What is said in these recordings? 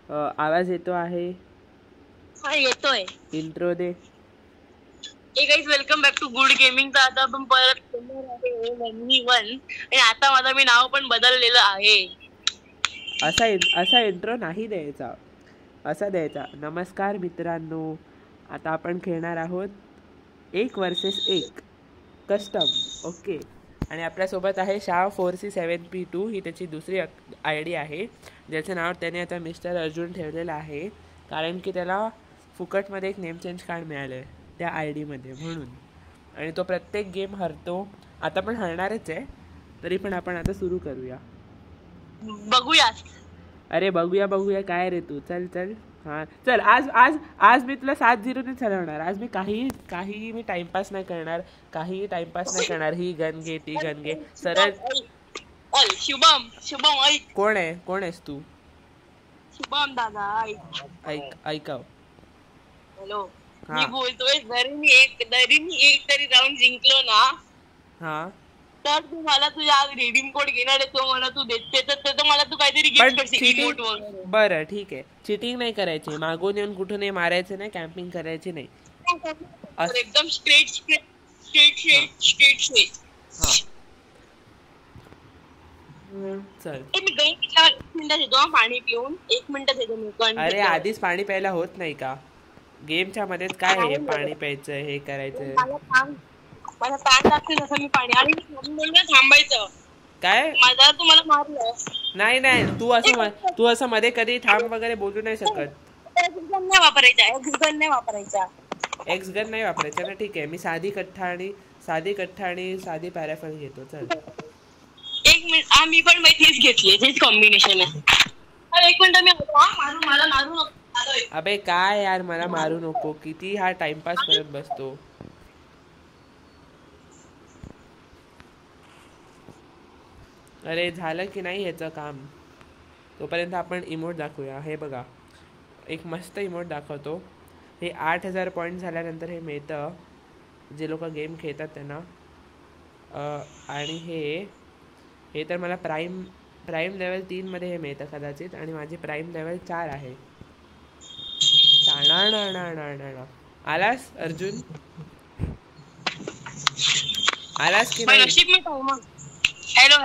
आवाज येतो आहे? हा येतोय. इंट्रो दे. Hey guys welcome back to Good Gaming. तर आता आपण परत करणार आहे वन आणि आता माझा मी नाव पण बदललेलं आहे. असा इंट्रो नाही द्यायचा, असा द्यायचा. नमस्कार मित्रांनो, आता आपण खेळणार आहोत 1 vs 1 कस्टम. ओके. आणि आपल्यासोबत आहे शाह 4C7P2. ही त्याची दुसरी ID आहे, ज्याचं नाव त्याने आता मिस्टर अर्जुन ठेवलेलं आहे, कारण की त्याला फुकटमध्ये एक नेम चेंज कार्ड मिळालं आहे त्या ID मध्ये, म्हणून. आणि तो प्रत्येक गेम हरतो. आता पण हरणारच आहे, तरी पण आपण आता सुरू करूया. बघूया. अरे बघूया काय रे तू. चल हां चल. आज मी तुला 7-0 चालवणार. आज मी काही मी टाइमपास नाही करणार, ही गन घे ती गन घे सरळ. शुभम ऐक. कोण आहेस तू? शुभम दादा ऐकाव. हॅलो. मी बोलतोय, जरी मी एक तरी राऊंड जिंकलो ना, हा, तर तू मला तुझ्या रिडीम कोड घेणार आहे, तो मला तू देते, तर मला तू काहीतरी गिफ्ट करशील, इमोट वगैरे. बरं ठीक आहे. चिटिंग नाही करायची, मागून येऊन कुठून मारायचं नाही, कॅम्पिंग करायची नाही. एकदम स्ट्रेट. चल. मी 1 मिनिटात येतो, पाणी पिऊन 1 मिनिटात येतो मी. अरे आधीच पाणी प्यायला होत नाही का गेमच्या मध्येच? काय हे पाणी प्यायचं, हे करायचं. मला ताण लागते तसं मी पाणी. आणि थांबायचं काय? माझा तुम्हाला मारलं नाही. तू असं मध्ये कधी थांब वगैरे बोलू नाही शकत. एक्स गन नाही वापरायचा. एक्स गन नाही वापरायचा ना. ठीक आहे, मी साधी कट्टा आणि साधी पॅराफल घेतो. चल 1 मिनिट. मी पण तीच घेतली, तेच कॉम्बिनेशन आहे. 1 मिनिट मी मला मारू नको. अबे काय यार, मला मारू नको. किती हा टाइमपास करत बसतो. अरे झालं की नाही ह्याचं काम? तोपर्यंत आपण इमोट दाखवूया. हे बघा, एक मस्त इमोट दाखवतो. हे 8000 पॉईंट झाल्यानंतर हे मिळतं, जे लोक गेम खेळतात त्यांना. आणि हे तर मला प्राईम लेवल 3 मध्ये हे मिळतं कदाचित, आणि माझी प्राईम लेवल 4 आहे. आलास अर्जुन? आलास की नाही? हॅलो.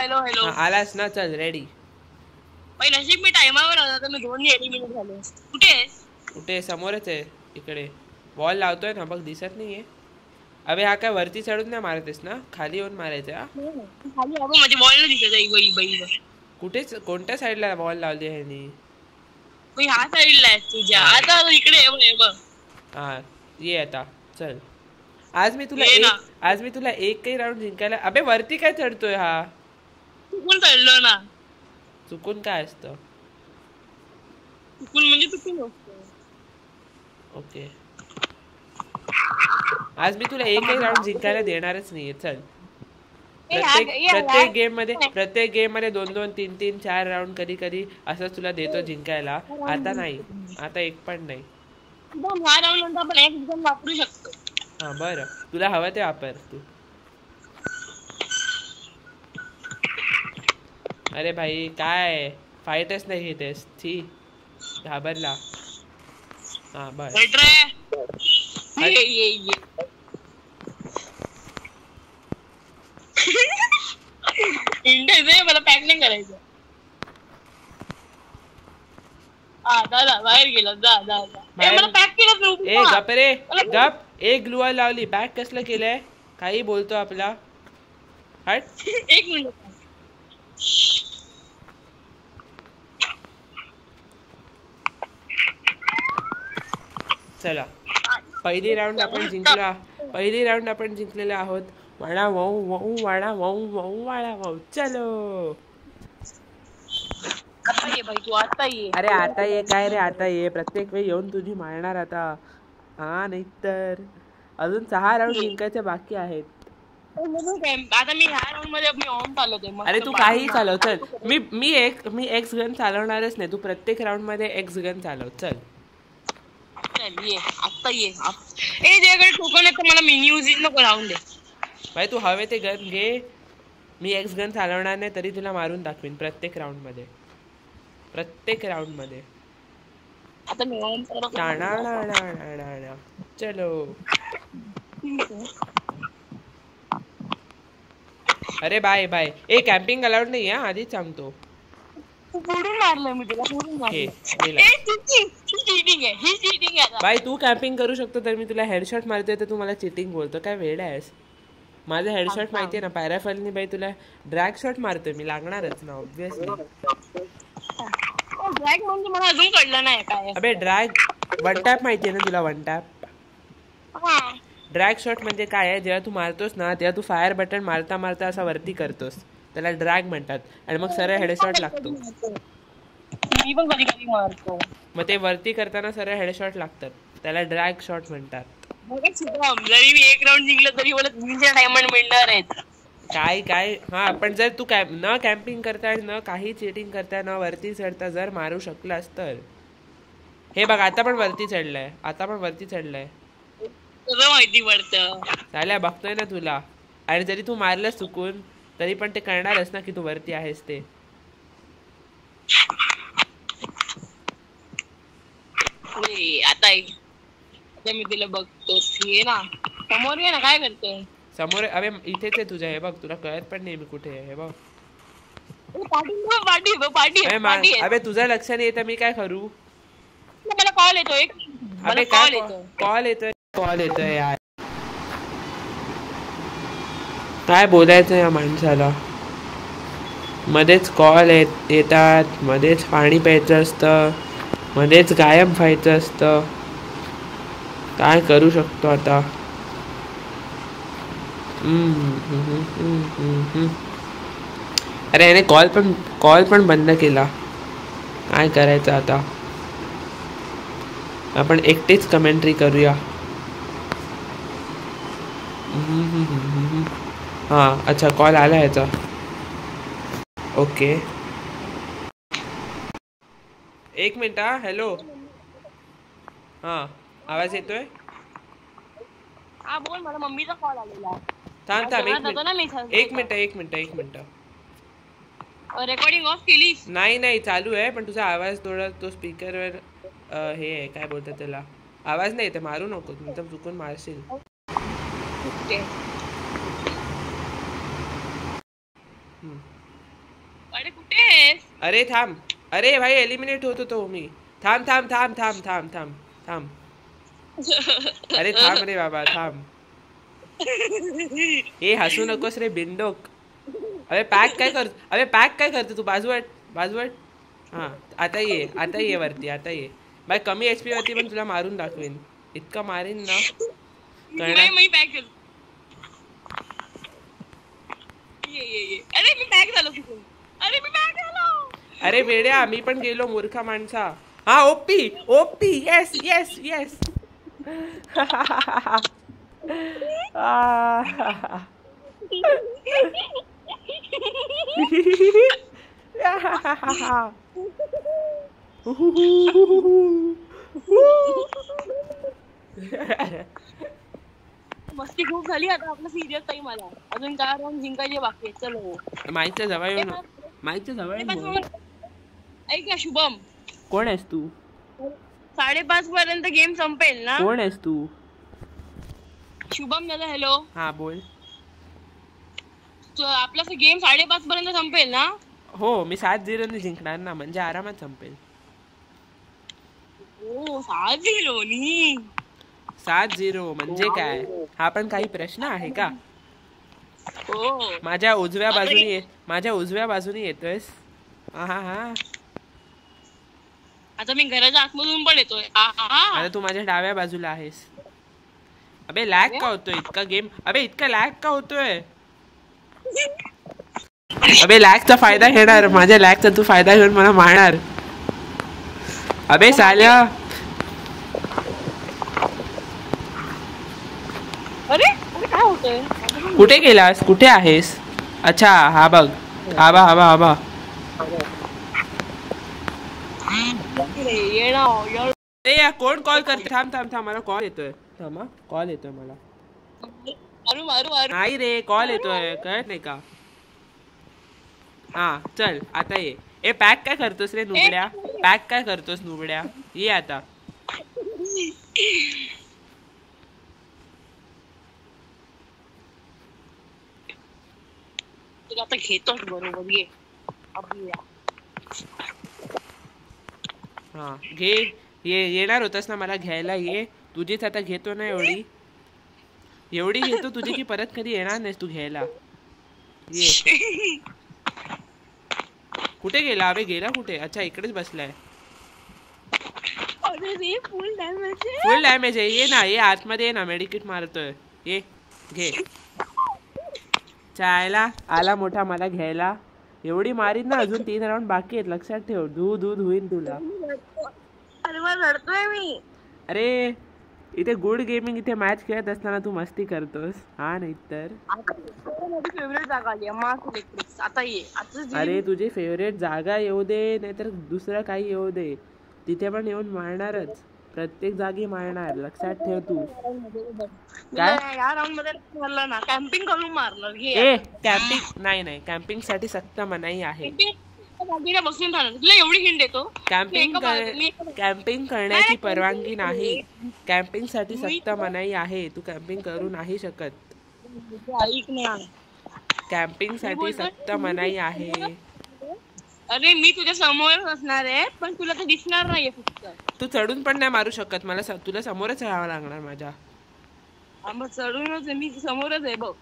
आलास ना? चल रेडी. नशीब मी टाइमावर आला, तर मी 2 एलिमिनेट झाले. कुठे? समोरच आहे, इकडे बॉल लावतोय ना बघ, दिसत नाहीये. अबे हा काय वरती चढून नाही मारतेस ना, खाली येऊन मारायचं. माझी बॉल नाही दिसत. कुठे? कोणत्या साईडला बॉल लावली आहे नी? ह्या साईडला आहे तुझ्या. आता इकडे हा ये आता. चल. आज मी तुला एकही राऊंड जिंकायला. अबे वरती काय चढतोय हा? चुकून चढलो ना. चुकून काय असतं? चुकून म्हणजे चुकून असतं. ओके. आज मी तुला एकही राऊंड जिंकायला देणारच नाहीये. चल. प्रत्येक गेम मध्ये 2-2, 3-3, 4 राऊंड कधी असं तुला देतो जिंकायला. आता नाही, आता एक पण नाही. ह्या राऊंड नंतर आपण एक गन वापरू शकतो. हा बरं, तुला हवं ते वापर तू. अरे भाई काय फाईटच नाही घेतेस? छी, घाबरला. हा बस. मला पॅक नाही करायचं. दादा बाहेर गेला. मला पॅक केलं. गप रे गप. एक ग्लुअर लावली, पॅक कसलं केलंय? काही बोलतो आपला. हट. 1 मिनिट. चला, पहिली राऊंड आपण जिंकलेला आहोत. वाडा वाऊ. चलो. अरे आता ये काय रे? आता ये. प्रत्येक वेळी येऊन तुझी मारणार आता. हा नाही तर अजून 6 राऊंड जिंकायचे बाकी आहेत. आता मी ह्या राऊंड मध्ये मी ऑन चालवते. अरे तू काही चालव. चल. मी एक्स गन चालवणारच नाही. तू प्रत्येक राऊंड मध्ये एक्स गन चालव. चल ये आता ये. जे टोकन आहे मला मिनी यूज नको राहून दे भाई. तू हवे ते गन घे. मी एक्स गन चालवणार नाही, तरी तुला मारून दाखवीन प्रत्येक राऊंड मध्ये. आता चलो. अरे बाय बाय. ए कॅम्पिंग अलाउड नाही आहे आधीच सांगतो. पुढून मारलं मी तुला बाय तू कॅम्पिंग करू शकतो तर मी तुला हेडशॉट मारतोय तर तू मला चिटिंग बोलतो. काय वेड आहेस? माझं हेडशॉट माहितीये ना पॅराफलनी. बाई तुला ड्रॅग शॉट मारतोय मी. लागणारच ना ऑब्विसली. ड्रॅग म्हणजे मला अजून कळलं नाही काय. अबे ड्रॅग वन टॅप माहितीये ना तुला? One tap. ड्रॅग शॉट म्हणजे काय आहे? जेव्हा तू मारतोस ना तेव्हा तू फायर बटन मारता मारता असा वरती करतोस त्याला ड्रॅग म्हणतात आणि मग सरळ हेडशॉट लागतो. मी पण कधी कधी मारतो. मग ते वरती करताना सरळ हेडशॉट लागतात त्याला ड्रॅग शॉट म्हणतात. जरी मी एक राऊंड जिंकलं तरी मला 300 डायमंड मिळणार आहेत. काय काय हा पण जर तू न कॅम्पिंग करता न काही चीटिंग करता न वरती चढता जर मारू शकलास तर. हे बघ आता पण वरती चढलंय. माहिती पडतं झाल्या बघतोय ना तुला. आणि जरी तू मारलंस चुकून तरी पण ते कळणारच ना की तू वरती आहेस ते. आता मी तिला बघतो. ये ना समोर. ये ना काय करतोय समोर? अबे इथेच आहे तुझ्या. हे बघ तुला कळत पण नाही मी कुठे आहे. हे बघ पाठी. अबे तुझं लक्ष नाही येतं मी काय करू? मला कॉल येतोय. कॉल येतोय यार. काय बोलायचं या माणसाला? मध्येच कॉल येतात, मध्येच पाणी प्यायचं असतं, मध्येच गायब व्हायचं असतं. काय करू शकतो आता? अरे याने कॉल पण बंद केला. काय करायचं आता? आपण एकटेच कमेंट्री करूया. हां अच्छा कॉल आला ह्याचा. ओके एक मिनिट. हॅलो. हां आवाज येतोय? हा बोल. मला मम्मीचा कॉल आलेला. थांब एक मिनिट. रेकॉर्डिंग ऑफ केलीस? नाही चालू आहे पण तुझा आवाज थोडा तो स्पीकरवर हे आहे काय बोलतात त्याला. आवाज नाही येते. मारू नको मी तर चुकून मारशील. अरे कुठे आहेस? अरे थांब. अरे भाई एलिमिनेट होत होतो मी. थांब. अरे थांब रे बाबा थांब. ए हसू नकोस रे बिंडोक. अबे पॅक काय करतो तू? बाजूवट. हां आता ये वरती. आता ये बाय. कमी HP वरती पण तुला मारून दाखवेन. इतका मारीन ना अरे मी बॅक झालो. अरे वेड्या मी पण गेलो मूर्खा माणसा. हा ओपी येस. मस्ती खूप झाली. आता आपलं सिरियस टाइम आला. अजून 4 राऊंड जिंकायचे बाकी आहेत. चलो माईकच्या जवळ येऊन ऐक ना शुभम. कोण आहेस तू? 5:30 पर्यंत गेम संपेल ना? कोण आहेस तू? शुभम दादा. हॅलो. हा बोल. आपला गेम 5:30 पर्यंत संपेल ना? हो मी 7-0 ने जिंकणार ना. म्हणजे आरामात संपेल. 7-0 म्हणजे काय? हा पण काही प्रश्न आहे का? माझ्या उजव्या बाजूने येतोयस. हा आता मी घराच्या आतमधून पण येतोय. आता तू माझ्या डाव्या बाजूला आहेस. अबे लॅग का होतोय इतका गेम? इतका लॅग का होतोय? अबे लॅगचा फायदा घेणार. माझ्या लॅगचा तू फायदा घेऊन मला मारणार. अबे साल्या. अरे काय होतंय? कुठे गेलास? कुठे आहेस? अच्छा हा बघ. आबा ए कोण कॉल करते? थांब मला कॉल येतोय. कॉल येतोय मला. नाही रे कॉल येतोय. कळत नाही का? हा चल आता ये. ए पॅक काय करतोस रे नुबड्या? पॅक काय करतोस नुबड्या? ये आता. आता घेतोच बरोबर ये. हा घे. येणार होतास ना मला घ्यायला, ये. तुझीच आता घेतो ना एवढी घेतो तुझी की परत कधी येणार नाहीस तू घ्यायला. ये. कुठे गेला अबे? गेला कुठे? अच्छा इकडेच बसलाय. फुल डॅमेज आहे. ये ना, ये आतमध्ये ये ना, मेडिकिट मारतोय. ये घे. चायला आला मोठा मला घ्यायला. एवढी मारीत ना, अजून 3 राऊंड बाकी आहेत, लक्षात ठेव. दूध होईन तुला. अरे मग रडतोय मी. अरे इथे गुड गेमिंग इथे मॅच खेळत असताना तू मस्ती करतोस. हा नाही तर माझी फेवरेट जागा आली मार्क इलेक्ट्रिक्स. आता ये. अरे तुझी फेवरेट जागा येऊ दे नाहीतर दुसरं काही येऊ दे, तिथे पण येऊन मारणारच. प्रत्येक जागी मारणार, लक्षात ठेव तू. काय या राऊंड मध्ये मारलं ना, कॅम्पिंग करून मारणार. ए कॅम्पिंग नाही, कॅम्पिंग साठी सक्त मनाई आहे. बसून तुला एवढी हिंट देतो. कॅम्पिंग करण्याची परवानगी नाही. कॅम्पिंग साठी सक्त मनाई आहे. तू कॅम्पिंग करू नाही शकत. कॅम्पिंग साठी सक्त मनाई आहे. अरे मी तुझ्या समोरच असणार आहे, पण तुला तर दिसणार नाहीये. फक्त तू चढून पण नाही मारू शकत. मला तुला समोरच राहावं लागणार माझ्या. चढूनच मी समोरच आहे बघ.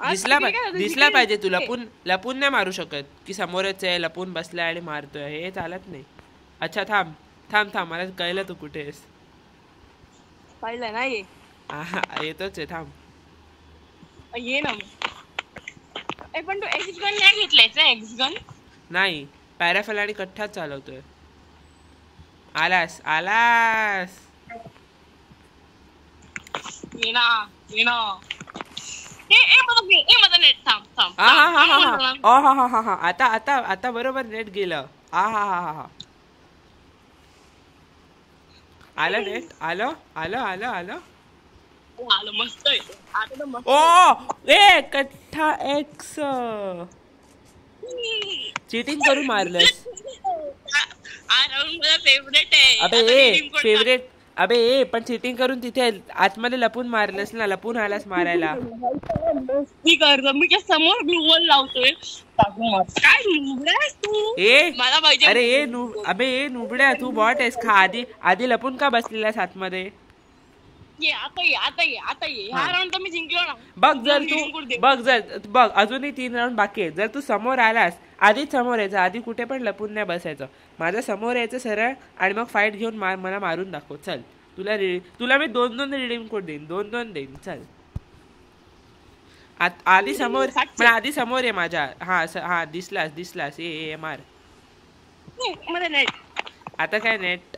दिसला पाहिजे तू. लपून नाही मारू शकत की समोरच आहे, लपून बसलाय आणि मारतोय, हे चालत नाही. अच्छा थांब मला कळलं तू कुठे आहेस. पाहिलं नाही येतोच आहे. थांब ये ना. पण तू एक्स गन नाही घेतलायस ना? एक्स गन नाही, पॅराफल आणि कट्ठाच चालवतोय. आलास ये ना. आता बरोबर नेट गेलं. आलं नेट. आलं मस्त. ए कट्ठा एक्स चीटिंग करून मारलंस. फेवरेट. अबे पण चीटिंग करून तिथे आतमध्ये लपून मारलंस ना, लपून आलास मारायला. मी काय समोर ब्लू वॉल लावतोय. अरे नुबड्या तू बॉट आहेस का? आधी लपून का बसलेलास आतमध्ये? आता ये. हा राऊंड तर मी जिंकलो ना. बघ अजूनही 3 राऊंड बाकी आहेत. जर तू समोर आलास, आधीच समोर यायचं. आधी कुठे पण लपून नाही बसायचं. माझ्या समोर यायचं सरळ आणि मग फाईट घेऊन मला मारून दाखव. चल, तुला मी 2 रिडीम कोड देईन. 2 देईन. चल आधी समोर आहे माझ्या. हा दिसलास. ए मार. आता काय नेट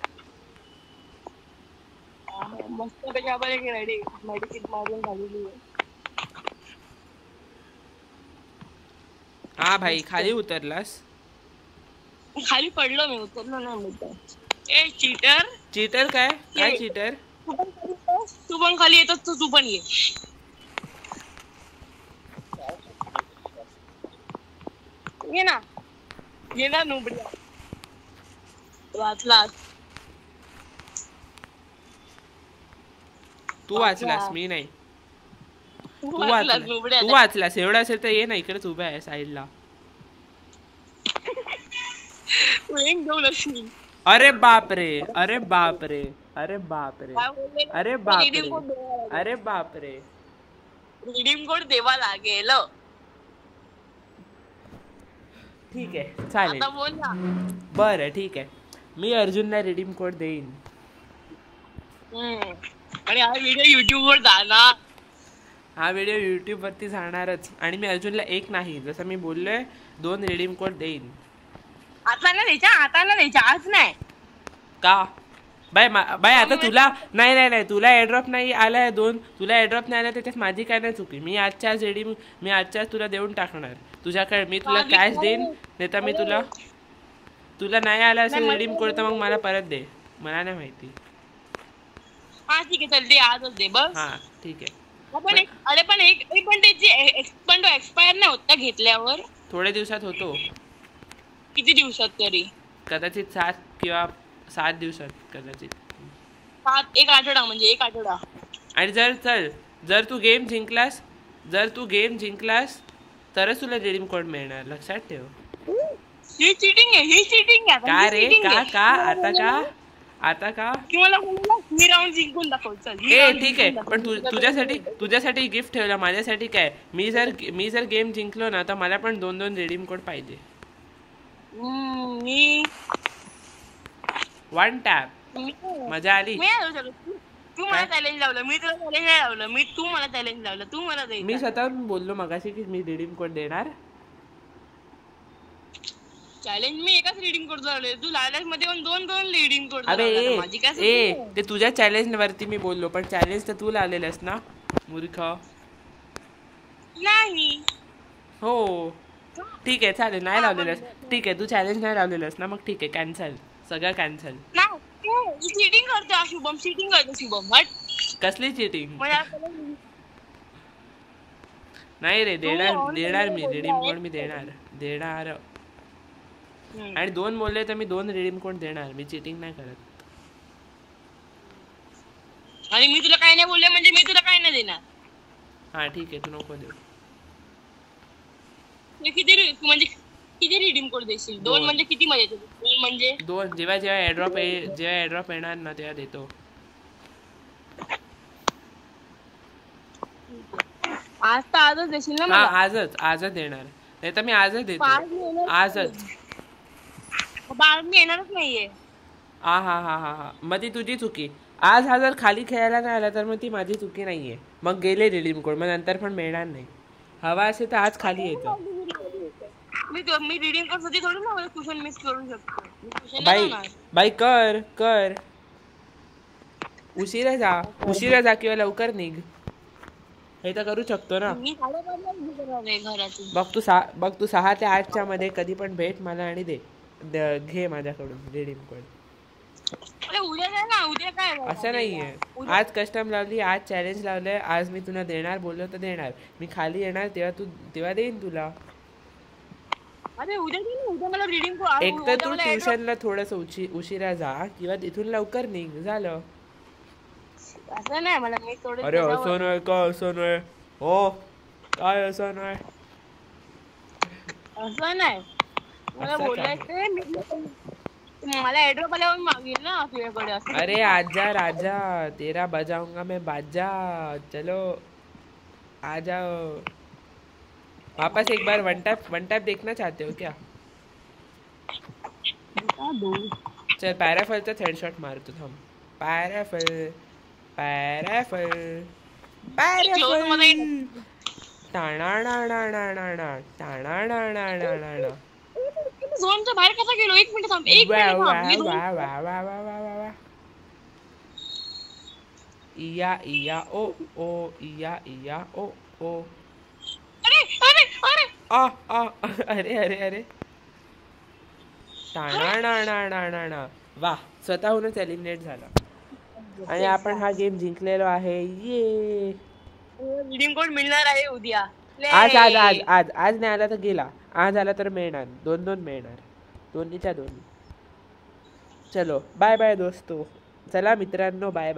मस्त रेडी मेडिकेट मारून झालेली आहे. हा भाई खाली उतरलास? खाली पडलो मी, उतरलो नाही. ए चीटर काय चीटर? तू पण खाली येतोस, तू पण ये ना नुबड्या. वाचलास. तू वाचलास, मी नाही. तू वाचलास. एवढा असेल तर ये ना, इकडेच उभा आहे साईडला. अरे बापरे. रिडीम कोड देवा लागेल. ठीक आहे, चालेल. आता बोल ना. बरं ठीक आहे, मी अर्जुनला रिडीम कोड देईन. आणि हा व्हिडिओ युट्यूब वर जाणार. हा व्हिडिओ युट्यूब वरती जाणारच. आणि मी अर्जुनला 1 नाही, जसं मी बोललोय 2 रिडीम कोड देईन. आता द्यायचा आज नाही का? बाय आता तुला नाही तुला एअरड्रॉप नाही आलाय 2. तुला एअरड्रॉप नाही आला त्याच्यात माझी काय नाही चुकी. मी आजच्याच तुला देऊन टाकणार. तुझ्याकडे मी तुला कॅश देईन, नाही तर मी तुला नाही आला असेल रिडीम कोड तर मग मला परत दे. मला नाही माहिती. हा ठीक आहे, चल दे, आजच दे बस. हा ठीक आहे. पण त्याची एक्सपायर नाही होत घेतल्यावर? थोड्या दिवसात होतो. किती दिवसात तरी? कदाचित 7 दिवसात कदाचित. 1 आठवडा म्हणजे 1 आठवडा. आणि जर तू गेम जिंकलास तरच तुला रिडीम कोड मिळणार, लक्षात ठेव. ही चीटिंग आहे. का रे? आता का की मला बोलला मी राऊंड जिंकून दाखव. चल ठीक आहे, पण तुझ्यासाठी गिफ्ट ठेवला, माझ्यासाठी काय? मी जर गेम जिंकलो ना तर मला पण 2 रिडीम कोड पाहिजे. मी 1 टॅप. मजा आली. तू मला चॅलेंज लावलं, मी तुला चॅलेंज नाही लावलं. तू मला चॅलेंज लावलं, तू मला द्यायचं. मी स्वतः बोललो मगाशी की मी रिडीम कोड देणार. चॅलेंज मी एकाच रिडीम कोड लावले, तू लायलाच मध्ये 2 रिडीम कोड. अरे ते तुझ्या चॅलेंज वरती मी बोललो, पण चॅलेंज तर तू लावलेलंस ना मूर्ख. नाही. हो ठीक आहे, चालेल. नाही लावलेलंस ठीक आहे, तू चॅलेंज नाही लावलेलंस ना, मग ठीक आहे, कॅन्सल. सगळं कॅन्सल. चीटिंग करतो शुभम. हट. कसली चीटिंग? नाही रे, देणार मी रिडीम कोड. मी देणार. आणि 2 बोलले तर मी 2 रिडीम कोड देणार. मी चीटिंग नाही करत. आणि मी तुला काय नाही बोलले म्हणजे मी तुला काय नाही देणार. हा ठीक आहे, तू नको देऊ. किती रिडीम कोड देशील? 2 म्हणजे किती मध्ये येतो? 2 म्हणजे 2 जेव्हा एअरड्रॉप येणार ना तेव्हा देतो. आजच देशील ना मला? आजच देणार. नाही तर मी आजच देतो. आजच. मी येणारच नाहीये. हा मग ती तुझी चुकी. आज हा जर खाली खेळायला नाही आला तर मग ती माझी चुकी नाहीये. मग गेले रिडीम कोड, मग नंतर पण मिळणार नाही. हवा असेल तर आज खाली येतं. मी रिडीम कोड साठी थोडी ना क्वेश्चन मिस करू शकतो. बाई कर. उशिरा जा किंवा लवकर निघ. हे तर करू शकतो ना. बघ तू 6 ते 8 मध्ये कधी पण भेट मला आणि घे माझ्याकडून रिडीम कोड. उद्या काय असं नाहीये. आज कस्टम लावली, आज चॅलेंज लावलंय, आज मी तुला देणार बोललो तर देणार. मी खाली येणार तेव्हा देईन तुला. उद्या मला रिडीम कोड. एक तर तू ट्युशनला थोडस उशिरा जा किंवा तिथून लवकर निघ, झालं. असं नाही मला. मी थोडं. अरे असं नाही. हो काय असं नाही. मला बोलायचं. मला एड्रॉप आल्यावर मागेल ना तुझ्याकडे. अरे आजा राजा, तेरा बजाऊंगा मैं बाजा. चलो आ जाओ वापस. एक बार वन टैप देखना चाहते हो क्या? चल पॅराफलचा हेडशॉट मारतो थांब. पॅराफल झोनच्या बाहेर कसा गेलो? 1 मिनिट थांब. इया ओ. अरे वा, स्वतःहूनच एलिमिनेट झाला. आणि आपण हा गेम जिंकलेलो आहे. ये रिडीम कोड मिळणार आहे उद्या. आज नाही आला तर गेला. आज आला तर मिळणार. 2 मिळणार. दोन्हीच्या दोन्ही. चलो बाय दोस्तो. चला मित्रांनो, बाय.